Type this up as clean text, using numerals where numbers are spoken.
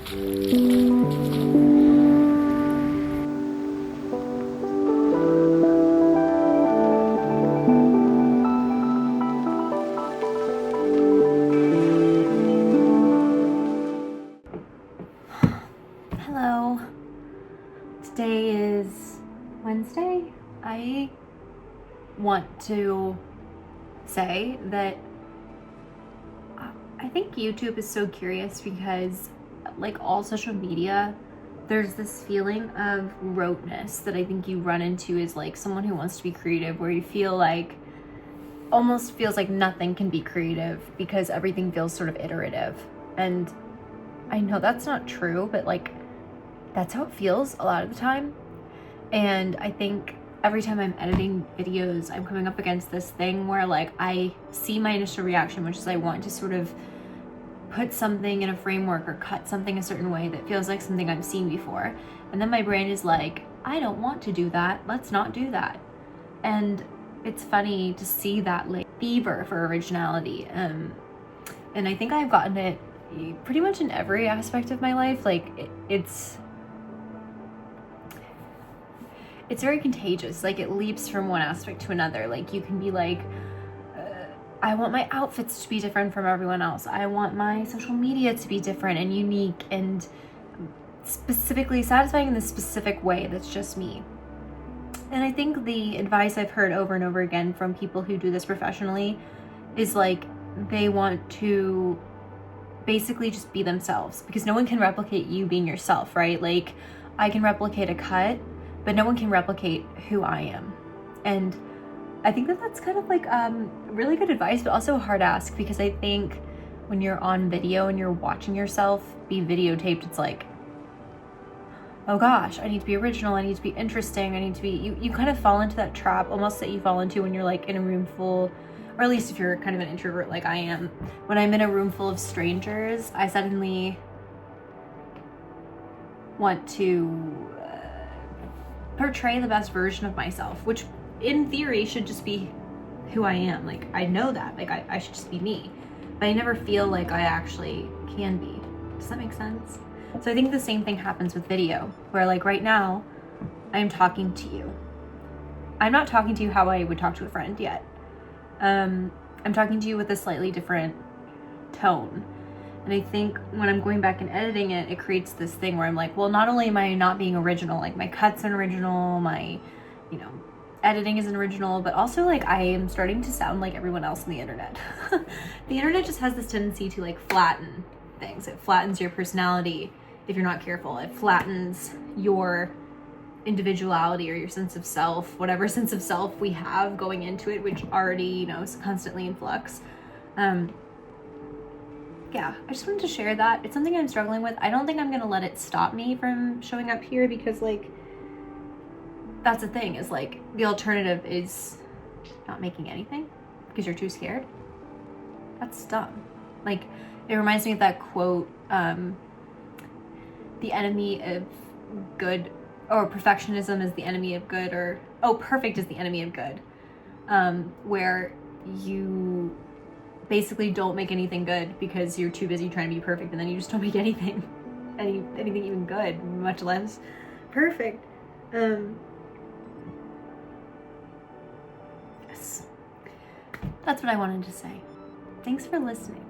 Hello. Today is Wednesday. I want to say that I think YouTube is so curious because, like all social media, there's this feeling of roteness that I think you run into as like someone who wants to be creative, where you feel like almost feels like nothing can be creative because everything feels sort of iterative. And I know that's not true, but like that's how it feels a lot of the time. And I think every time I'm editing videos, I'm coming up against this thing where like I see my initial reaction, which is I want to sort of put something in a framework or cut something a certain way that feels like something I've seen before. And then my brain is like, I don't want to do that. Let's not do that. And it's funny to see that like fever for originality. And I think I've gotten it pretty much in every aspect of my life. Like it's very contagious. Like it leaps from one aspect to another. Like you can be like, I want my outfits to be different from everyone else. I want my social media to be different and unique and specifically satisfying in this specific way that's just me. And I think the advice I've heard over and over again from people who do this professionally is like they want to basically just be themselves, because no one can replicate you being yourself, right? Like I can replicate a cut, but no one can replicate who I am. And I think that that's kind of like really good advice, but also a hard ask, because I think when you're on video and you're watching yourself be videotaped, it's like, oh gosh, I need to be original, I need to be interesting, I need to be, you kind of fall into that trap almost that you fall into when you're like in a room full, or at least if you're kind of an introvert like I am. When I'm in a room full of strangers, I suddenly want to portray the best version of myself, which in theory should just be who I am. Like I know that, like I should just be me, but I never feel like I actually can be. Does that make sense? So I think the same thing happens with video, where like right now I'm talking to you. I'm not talking to you how I would talk to a friend yet. I'm talking to you with a slightly different tone. And I think when I'm going back and editing it, it creates this thing where I'm like, well, not only am I not being original, like my cuts aren't original, my, editing isn't original, but also like I am starting to sound like everyone else on the internet. The internet just has this tendency to like flatten things. It flattens your personality if you're not careful. It flattens your individuality or your sense of self, whatever sense of self we have going into it, which already, is constantly in flux. Yeah, I just wanted to share that. It's something I'm struggling with. I don't think I'm gonna let it stop me from showing up here, because like that's the thing, is like the alternative is not making anything because you're too scared. That's dumb. Like it reminds me of that quote, the enemy of good, or perfectionism is the enemy of good, or perfect is the enemy of good, where you basically don't make anything good because you're too busy trying to be perfect, and then you just don't make anything even good, much less perfect. Yes, that's what I wanted to say. Thanks for listening.